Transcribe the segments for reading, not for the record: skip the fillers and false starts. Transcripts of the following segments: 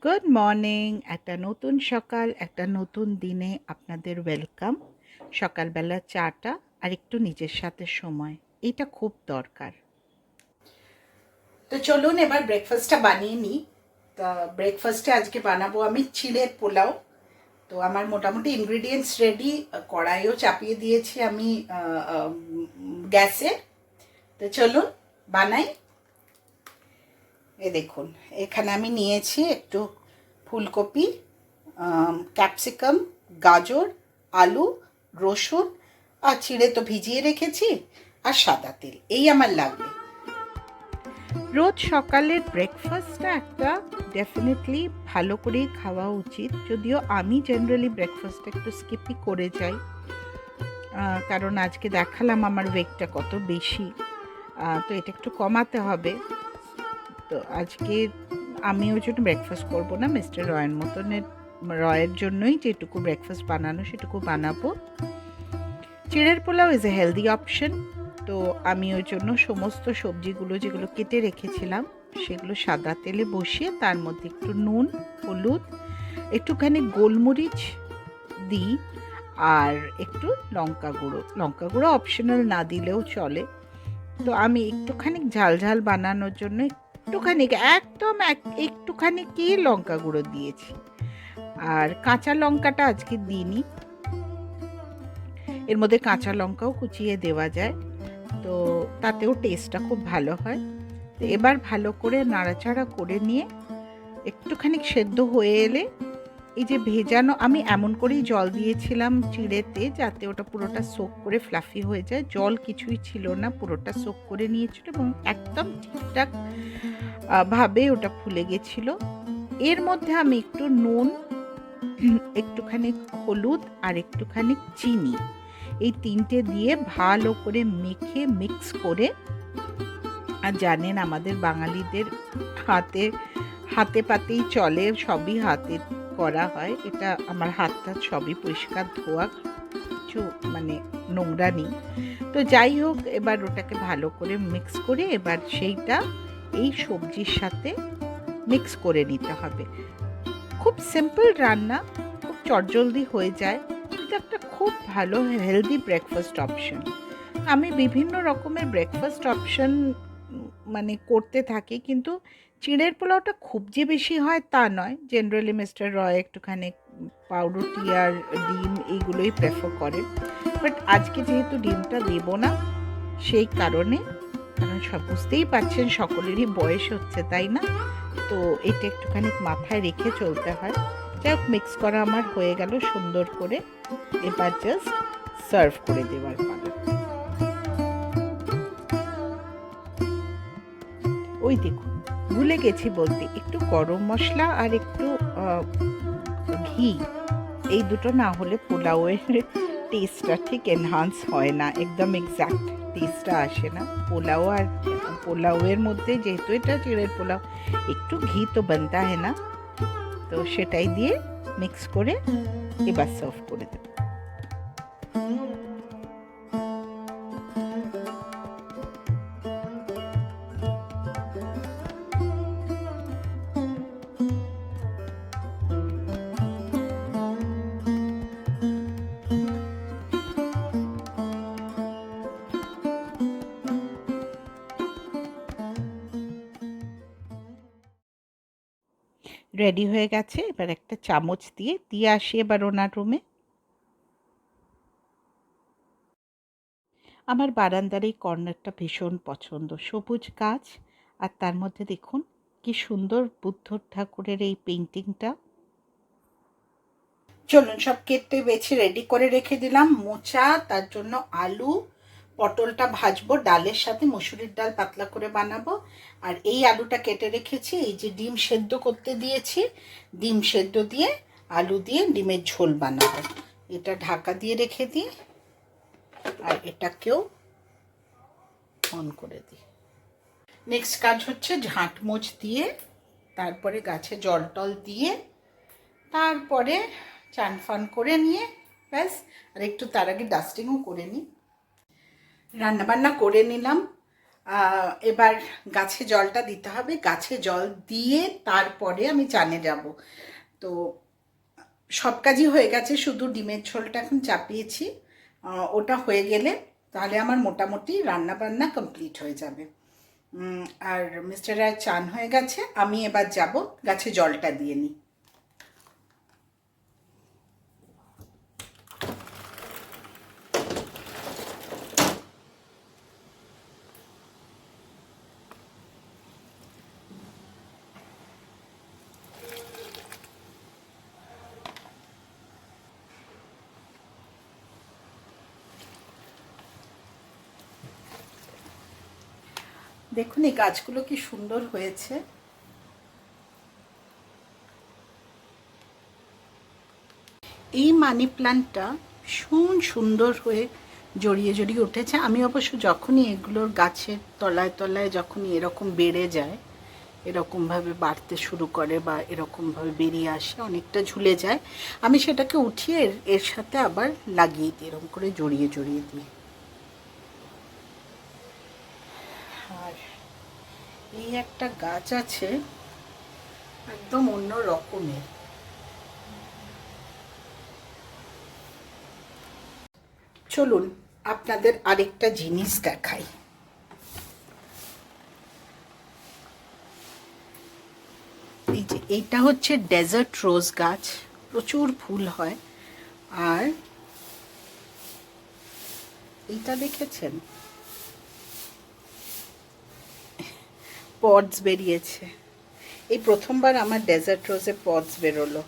Good morning. একটা নতুন সকাল, একটা নতুন দিনে আপনাদের ওয়েলকাম। সকালবেলা চাটা আর একটু নিজের সাথে সময়, এটা খুব দরকার। তো চলুন এবার ব্রেকফাস্টটা বানিয়ে নিই। তা ব্রেকফাস্টে আজকে বানাবো আমি চিড়ের পোলাও। তো আমার মোটামুটি ইনগ্রিডিয়েন্টস রেডি, কড়াইও চাপিয়ে দিয়েছি আমি গ্যাসে। তো চলুন বানাই। দেখুন, এখানে আমি নিয়েছি একটু ফুলকপি, ক্যাপসিকাম, গাজর, আলু, রসুন আর চিড়ে তো ভিজিয়ে রেখেছি, আর সাদা তেল, এই আমার লাগবে। রোজ সকালের ব্রেকফাস্টটা একটা ডেফিনেটলি ভালো করেই খাওয়া উচিত, যদিও আমি জেনারেলি ব্রেকফাস্টটা একটু স্কিপই করে যাই, কারণ আজকে দেখালাম আমার ওয়েটটা কত বেশি। তো এটা একটু কমাতে হবে। তো আজকে আমি ওই জন্য ব্রেকফাস্ট করবো না, মিস্টার রয়ের জন্যই যেটুকু ব্রেকফাস্ট বানানো সেটুকু বানাবো। চিড়ের pulao is a healthy option. তো আমি ওই জন্য সমস্ত সবজিগুলো যেগুলো কেটে রেখেছিলাম সেগুলো সাদা তেলে বসিয়ে তার মধ্যে একটু নুন, হলুদ, একটুখানি গোলমরিচ দিই, আর একটু লঙ্কা গুঁড়ো অপশনাল, না দিলেও চলে। তো আমি একটুখানি ঝাল ঝাল বানানোর জন্য একটুখানি, একটুখানি কি লঙ্কা গুঁড়ো দিয়েছি, আর কাঁচা লঙ্কাটা আজকে দিইনি। এর মধ্যে কাঁচা লঙ্কাও কুচিয়ে দেওয়া যায়, তো তাতেও টেস্টটা খুব ভালো হয়। তো এবার ভালো করে নাড়াচাড়া করে নিয়ে একটুখানি সেদ্ধ হয়ে এলে, এই যে ভেজানো, আমি এমন করেই জল দিয়েছিলাম চিড়েতে যাতে ওটা পুরোটা সোক করে ফ্লাফি হয়ে যায়। জল কিছুই ছিল না, পুরোটা সোক করে নিয়েছিল এবং একদম ঠিকঠাক ভাবে ওটা ফুলে গেছিল। এর মধ্যে আমি একটু নুন, একটুখানি হলুদ আর একটুখানি চিনি, এই তিনটে দিয়ে ভালো করে মেখে মিক্স করে, আর জানেন আমাদের বাঙালিদের হাতে হাতে পাতেই চলে, সবই হাতে করা হয়। এটা আমার হাতটা সবই পরিষ্কার ধোয়া, কিছু মানে নোংরা নেই। তো যাই হোক, এবার ওটাকে ভালো করে মিক্স করে এবার সেইটা এই সবজির সাথে মিক্স করে নিতে হবে। খুব সিম্পল রান্না, খুব চটজলদি হয়ে যায়। এটা একটা খুব ভালো হেলদি ব্রেকফাস্ট অপশন। আমি বিভিন্ন রকমের ব্রেকফাস্ট অপশন মানে করতে থাকি, কিন্তু চিড়ের পোলাওটা খুব যে বেশি হয় তা নয়। জেনারেলি মিস্টার রয় একটুখানি পাউরুটি আর ডিম এইগুলোই প্রেফার করেন, বাট আজকে যেহেতু ডিমটা দেব না, সেই কারণে, কারণ সব বুঝতেই পারছেন সকলেরই বয়স হচ্ছে, তাই না? তো এটা একটুখানি মাথায় রেখে চলতে হয়। যাই হোক, মিক্স করা আমার হয়ে গেল সুন্দর করে। এবার জাস্ট সার্ভ করে দেওয়ার পালা। ওই দেখুন, ভুলে গেছি বলতে, একটু গরম মশলা আর একটু ঘি, এই দুটো না হলে পোলাওয়ের টেস্টটা ঠিক এনহান্স হয় না, একদম এক্স্যাক্ট টেস্টটা আসে না পোলাওয়ের মধ্যে। যেহেতু এটা চিড়ের পোলাও, একটু ঘি তো বানতা है না, তো সেটাই দিয়ে মিক্স করে এবার সার্ভ করে দেব। রেডি হয়ে গেছে, এবার একটা চামচ দিয়ে দিয়ে আসি এবার ওনার রুমে। আমার বারান্দার এই কর্নারটা ভীষণ পছন্দ, সবুজ গাছ, আর তার মধ্যে দেখুন কি সুন্দর বুদ্ধ ঠাকুরের এই পেইন্টিংটা। চলুন সব কেটে বেছে রেডি করে রেখে দিলাম। মোচা, তার জন্য আলু, পটলটা ভাজবো ডালের সাথে, মসুরির ডাল পাতলা করে বানাবো। আর এই আলুটা কেটে রেখেছি, এই যে ডিম সেদ্ধ করতে দিয়েছি, ডিম সেদ্ধ দিয়ে আলু দিয়ে ডিমের ঝোল বানাবো। এটা ঢাকা দিয়ে রেখে দিই, আর এটাকেও অন করে দিই। নেক্সট কাজ হচ্ছে ঝাঁটমোচ দিয়ে, তারপরে গাছে জল টল দিয়ে, তারপরে চান ফান করে নিয়ে ব্যাস। আর একটু তার আগে ডাস্টিংও করে নিই। রান্নাবান্না করে নিলাম, এবার গাছে জলটা দিতে হবে, গাছে জল দিয়ে তারপরে আমি চানে যাব। তো সব কাজই হয়ে গেছে, শুধু ডিমের ঝোলটা এখন চাপিয়েছি। ওটা হয়ে গেলে তাহলে আমার মোটামুটি রান্না বান্না কমপ্লিট হয়ে যাবে। আর মিস্টার রায় চান হয়ে গেছে, আমি এবার যাব গাছে জলটা দিয়ে নিই। দেখুন এই গাছগুলো কি সুন্দর হয়েছে। এই মানি প্ল্যান্টটা ভীষণ সুন্দর হয়ে জড়িয়ে জড়িয়ে উঠেছে। আমি অবশ্য যখনই এগুলোর গাছের তলায় তলায় যখনই এরকম বেড়ে যায়, এরকমভাবে বাড়তে শুরু করে বা এরকমভাবে বেরিয়ে আসে, অনেকটা ঝুলে যায়, আমি সেটাকে উঠিয়ে এর সাথে আবার লাগিয়ে দিই, এরকম করে জড়িয়ে জড়িয়ে দিই। আর এই একটা গাছ আছে একদম অন্য রকমের। চলুন আপনাদের আরেকটা জিনিস দেখাই। এই যে এইটা হচ্ছে ডেজার্ট রোজ গাছ, প্রচুর ফুল হয়। আর এইটা দেখেছেন, পডস বেরিয়েছে। এই প্রথমবার আমার ডেজার্ট রোজে পডস বেরোলো।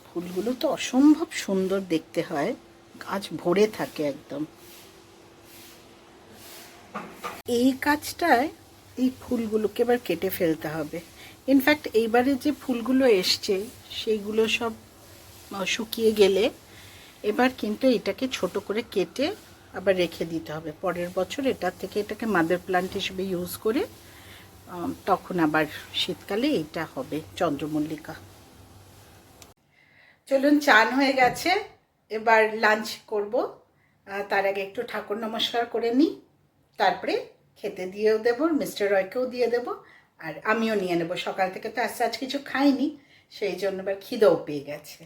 ফুলগুলো তো অসম্ভব সুন্দর দেখতে হয়, গাছ ভরে থাকে একদম। এই গাছটায় এই ফুলগুলোকে এবার কেটে ফেলতে হবে। ইনফ্যাক্ট এইবারে যে ফুলগুলো এসছে সেইগুলো সব শুকিয়ে গেলে এবার কিন্তু এটাকে ছোট করে কেটে আবার রেখে দিতে হবে। পরের বছর এটার থেকে এটাকে মাদার প্লান্ট হিসেবে ইউজ করে তখন আবার শীতকালে এইটা হবে চন্দ্রমল্লিকা। চলুন চান হয়ে গেছে, এবার লাঞ্চ করব। তার আগে একটু ঠাকুর নমস্কার করে নিই, তারপরে খেতে দিয়েও দেবো, মিস্টার রয়কেও দিয়ে দেবো, আর আমিও নিয়ে নেব। সকাল থেকে তো আজ কিছু খাইনি, সেই জন্য এবার খিদেও পেয়ে গেছে।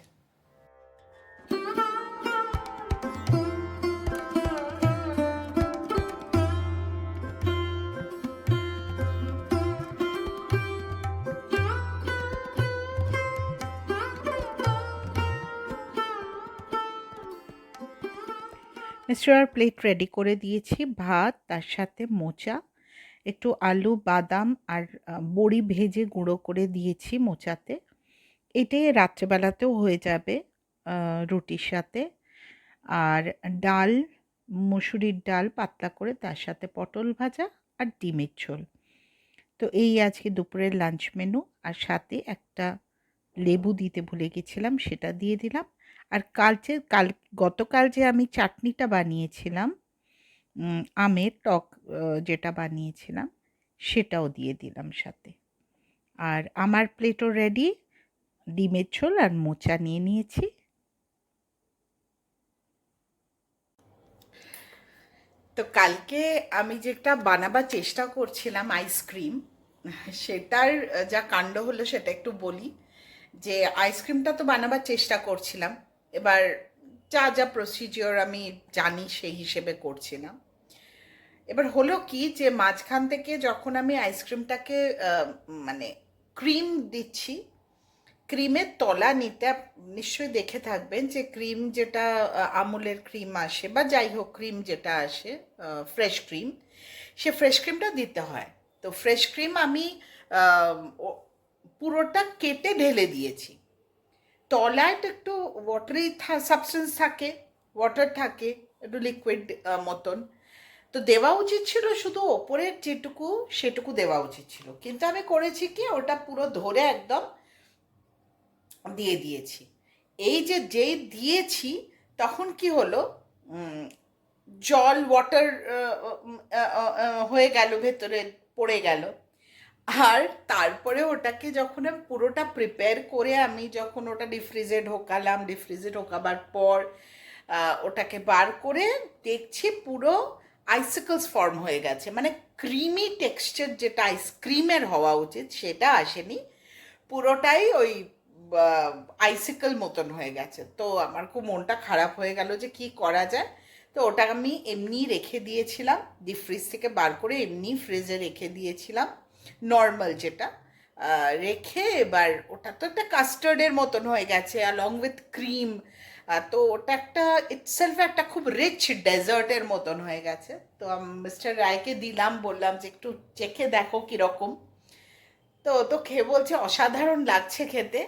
মিস্টার প্লেট রেডি করে দিয়েছি, ভাত, তার সাথে মোচা, একটু আলু, বাদাম আর বড়ি ভেজে গুঁড়ো করে দিয়েছি মোচাতে। এটাই রাত্রেবেলাতেও হয়ে যাবে রুটির সাথে। আর ডাল, মুসুরির ডাল পাতলা করে, তার সাথে পটল ভাজা আর ডিমের ঝোল। তো এই আজকে দুপুরের লাঞ্চ মেনু। আর সাথে একটা লেবু দিতে ভুলে গেছিলাম, সেটা দিয়ে দিলাম। আর গতকাল যে আমি চাটনিটা বানিয়েছিলাম, আমের টক যেটা বানিয়েছিলাম, সেটাও দিয়ে দিলাম সাথে। আর আমার প্লেটও রেডি, ডিমের ঝোল আর মোচা নিয়ে নিয়েছি। তো কালকে আমি যেটা বানাবার চেষ্টা করছিলাম আইসক্রিম, সেটার যা কাণ্ড হলো সেটা একটু বলি। যে আইসক্রিমটা তো বানাবার চেষ্টা করছিলাম, এবার যা যা প্রসিজিওর আমি জানি সেই হিসেবে করছিলাম। এবার হলো কি, যে মাঝখান থেকে যখন আমি আইসক্রিমটাকে মানে ক্রিম দিচ্ছি, ক্রিমের তলা নিতে নিশ্চয়ই দেখে থাকবেন যে ক্রিম যেটা আমুলের ক্রিম আসে বা যাই হোক ক্রিম যেটা আসে, ফ্রেশ ক্রিম, সে ফ্রেশ ক্রিমটা দিতে হয়। তো ফ্রেশ ক্রিম আমি পুরোটা কেটে ঢেলে দিয়েছি। তলায় তো একটু ওয়াটারি সাবস্টেন্স থাকে, ওয়াটার থাকে, একটু লিকুইড মতন। তো দেওয়া উচিত ছিল শুধু ওপরের যেটুকু সেটুকু দেওয়া উচিত ছিল, কিন্তু আমি করেছি কি ওটা পুরো ধরে একদম দিয়ে দিয়েছি। এই যে যেই দিয়েছি তখন কি হলো, জল ওয়াটার হয়ে গেল, ভেতরে পড়ে গেল। আর তারপরে ওটাকে যখন আমি পুরোটা প্রিপেয়ার করে আমি যখন ওটা ডিফ্রিজে ঢোকালাম, ডিফ্রিজে ঢোকাবার পর ওটাকে বার করে দেখছি পুরো আইসিকলস ফর্ম হয়ে গেছে, মানে ক্রিমি টেক্সচার যেটা আইসক্রিমের হওয়া উচিত সেটা আসেনি, পুরোটাই ওই আইসিকল মতন হয়ে গেছে। তো আমার খুব মনটা খারাপ হয়ে গেল যে কি করা যায়। তো ওটা আমি এমনি রেখে দিয়েছিলাম, ডিপ ফ্রিজ থেকে বার করে এমনি ফ্রিজে রেখে দিয়েছিলাম, নর্মাল যেটা রেখে এবার ওটা তো একটা কাস্টার্ডের মতন হয়ে গেছে অ্যালং উইথ ক্রিম। তো ওটা একটা ইটসেলফ একটা খুব রিচ ডেজার্টের মতন হয়ে গেছে। তো মিস্টার রায়কে দিলাম, বললাম যে একটু চেখে দেখো কীরকম। তো ও তো খেয়ে বলছে অসাধারণ লাগছে খেতে।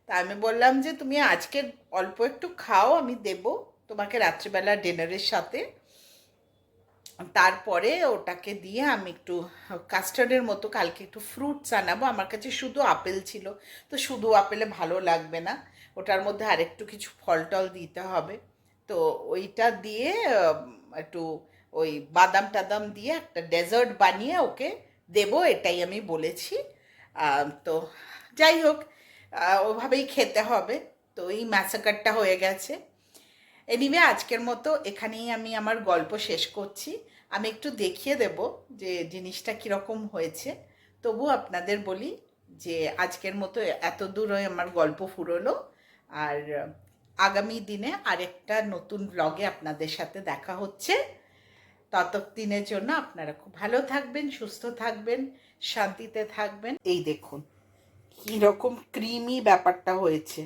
তা আমি বললাম যে তুমি আজকে অল্প একটু খাও, আমি দেব তোমাকে রাত্রিবেলা ডিনারের সাথে। তারপরে ওটাকে দিয়ে আমি একটু কাস্টার্ডের মতো কালকে একটু ফ্রুটস আনাবো। আমার কাছে শুধু আপেল ছিল, তো শুধু আপেলে ভালো লাগবে না, ওটার মধ্যে আরেকটু কিছু ফল টল দিতে হবে। তো ওইটা দিয়ে একটু ওই বাদাম টাদাম দিয়ে একটা ডেজার্ট বানিয়ে ওকে দেবো, এটাই আমি বলেছি। তো যাই হোক, ওভাবেই খেতে হবে। তো এই ম্যাসাকারটা হয়ে গেছে। এনিওয়ে আজকের মতো এখানেই আমি আমার গল্প শেষ করছি। আমি একটু দেখিয়ে দেব যে জিনিসটা কীরকম হয়েছে। তবু আপনাদের বলি যে আজকের মতো এত দূরই আমার গল্প ফুরোলো। আর আগামী দিনে আরেকটা নতুন ব্লগে আপনাদের সাথে দেখা হচ্ছে। ততদিনের জন্য আপনারা খুব ভালো থাকবেন, সুস্থ থাকবেন, শান্তিতে থাকবেন। এই দেখুন কীরকম ক্রিমি ব্যাপারটা হয়েছে,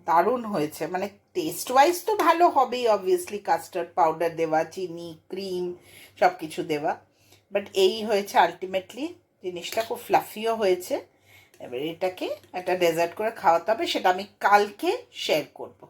দারুণ হয়েছে। মানে টেস্ট ওয়াইজ তো ভালো হবেই, অবভিয়াসলি কাস্টার্ড পাউডার দেওয়া, চিনি, ক্রিম সব কিছু দেওয়া, বাট এই হয়েছে আলটিমেটলি। জিনিসটা খুব ফ্লাফিও হয়েছে। এবার এটাকে একটা ডেজার্ট করে খাওয়াতে হবে, সেটা আমি কালকে শেয়ার করব।